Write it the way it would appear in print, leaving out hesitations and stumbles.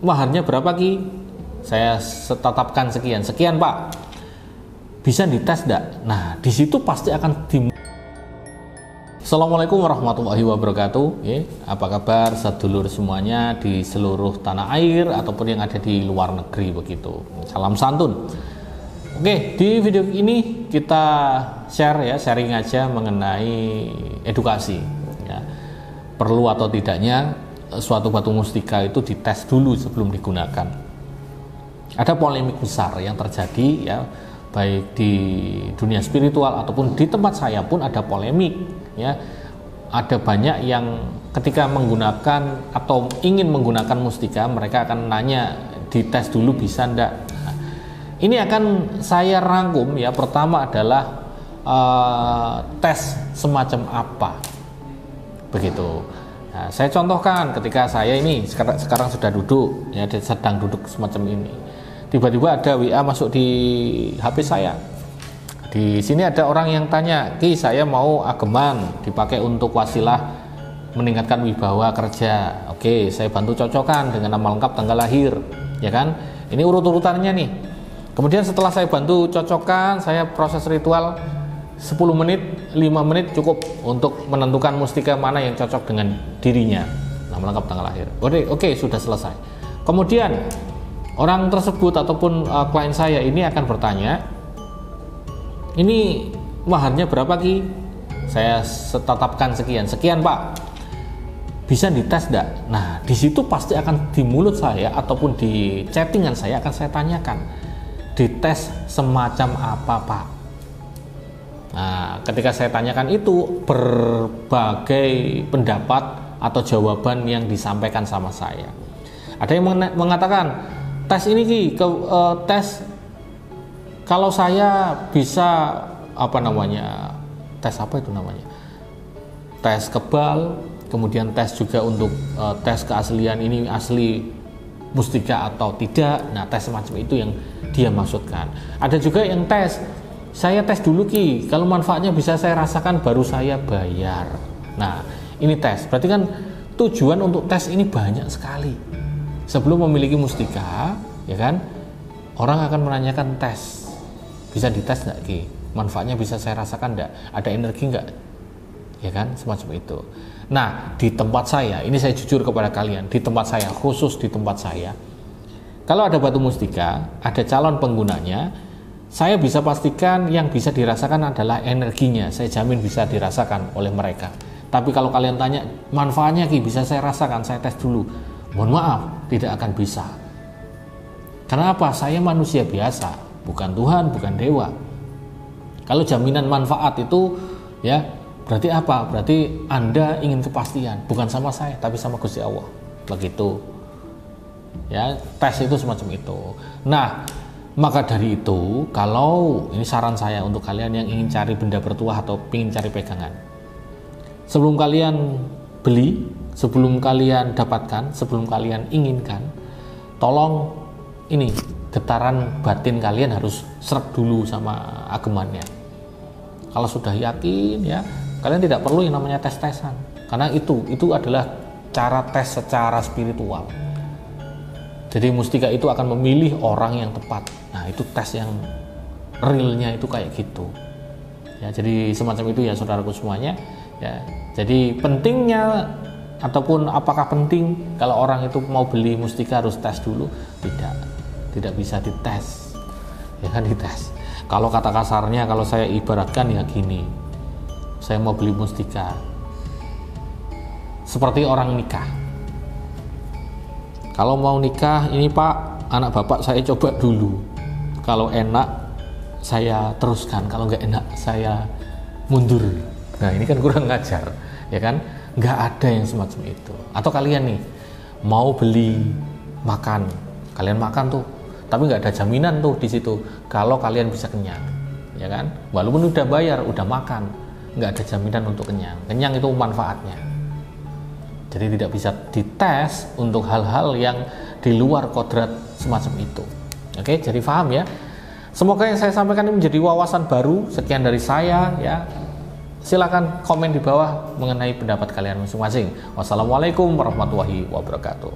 maharnya berapa Ki? Saya tetapkan sekian. Sekian Pak. Bisa dites enggak? Nah, di situ pasti akan Assalamualaikum warahmatullahi wabarakatuh. Apa kabar sedulur semuanya di seluruh tanah air ataupun yang ada di luar negeri begitu. Salam santun. Oke, di video ini kita sharing aja mengenai edukasi. Ya. Perlu atau tidaknya suatu batu mustika itu dites dulu sebelum digunakan. Ada polemik besar yang terjadi ya, baik di dunia spiritual ataupun di tempat saya pun ada polemik ya. Ada banyak yang ketika menggunakan atau ingin menggunakan mustika, mereka akan nanya dites dulu bisa ndak. Nah, ini akan saya rangkum ya. Pertama adalah tes semacam apa begitu. Nah, saya contohkan ketika saya ini sekarang sudah duduk ya, sedang duduk semacam ini. Tiba-tiba ada WA masuk di HP saya. Di sini ada orang yang tanya, Ki, saya mau ageman dipakai untuk wasilah meningkatkan wibawa kerja. Oke, saya bantu cocokkan dengan nama lengkap, tanggal lahir, ya kan? Ini urut-urutannya nih. Kemudian setelah saya bantu cocokkan, saya proses ritual 10 menit, 5 menit cukup untuk menentukan mustika mana yang cocok dengan dirinya. Nama lengkap, tanggal lahir. Oke, sudah selesai. Kemudian orang tersebut ataupun klien saya ini akan bertanya, ini maharnya berapa Ki? Saya tetapkan sekian Pak. Bisa dites enggak? Nah, di situ pasti akan di mulut saya ataupun di chattingan saya akan saya tanyakan, dites semacam apa Pak? Nah, ketika saya tanyakan itu, berbagai pendapat atau jawaban yang disampaikan sama saya. Ada yang mengatakan, tes ini Ki, tes kalau saya bisa tes apa itu namanya? Tes kebal, kemudian tes juga untuk tes keaslian ini asli mustika atau tidak. Nah, tes semacam itu yang dia maksudkan. Ada juga yang tes, saya tes dulu Ki, kalau manfaatnya bisa saya rasakan baru saya bayar. Nah, ini tes. Berarti kan tujuan untuk tes ini banyak sekali. Sebelum memiliki mustika, ya kan, orang akan menanyakan tes. Bisa dites nggak Ki? Manfaatnya bisa saya rasakan nggak? Ada energi nggak? Ya kan, semacam itu. Nah, di tempat saya, ini saya jujur kepada kalian, di tempat saya, khusus di tempat saya, kalau ada batu mustika, ada calon penggunanya, saya bisa pastikan yang bisa dirasakan adalah energinya. Saya jamin bisa dirasakan oleh mereka. Tapi kalau kalian tanya, manfaatnya Ki, bisa saya rasakan, saya tes dulu. Mohon maaf, tidak akan bisa. Karena apa? Saya manusia biasa. Bukan Tuhan, bukan dewa. Kalau jaminan manfaat itu ya berarti apa? Berarti Anda ingin kepastian, bukan sama saya tapi sama Gusti Allah. Begitu. Ya, tes itu semacam itu. Nah, maka dari itu, kalau ini saran saya untuk kalian yang ingin cari benda bertuah atau ingin cari pegangan. Sebelum kalian beli, sebelum kalian dapatkan, sebelum kalian inginkan, tolong ini getaran batin kalian harus serap dulu sama agemannya. Kalau sudah yakin ya, kalian tidak perlu yang namanya tes-tesan, karena itu adalah cara tes secara spiritual. Jadi mustika itu akan memilih orang yang tepat. Nah, itu tes yang realnya itu kayak gitu. Ya, jadi semacam itu ya saudaraku semuanya. Ya, jadi pentingnya ataupun apakah penting kalau orang itu mau beli mustika harus tes dulu? Tidak bisa dites, ya kan, dites. Kalau kata kasarnya, kalau saya ibaratkan ya gini, saya mau beli mustika seperti orang nikah. Kalau mau nikah, ini Pak, anak bapak saya coba dulu, kalau enak saya teruskan, kalau nggak enak saya mundur. Nah, ini kan kurang ngajar, ya kan? Nggak ada yang semacam itu. Atau kalian nih mau beli makan, kalian makan tuh, tapi nggak ada jaminan tuh di situ kalau kalian bisa kenyang, ya kan? Walaupun udah bayar, udah makan, nggak ada jaminan untuk kenyang. Kenyang itu manfaatnya. Jadi tidak bisa dites untuk hal-hal yang di luar kodrat semacam itu. Oke, jadi paham ya? Semoga yang saya sampaikan ini menjadi wawasan baru. Sekian dari saya ya. Silakan komen di bawah mengenai pendapat kalian masing-masing. Wassalamualaikum warahmatullahi wabarakatuh.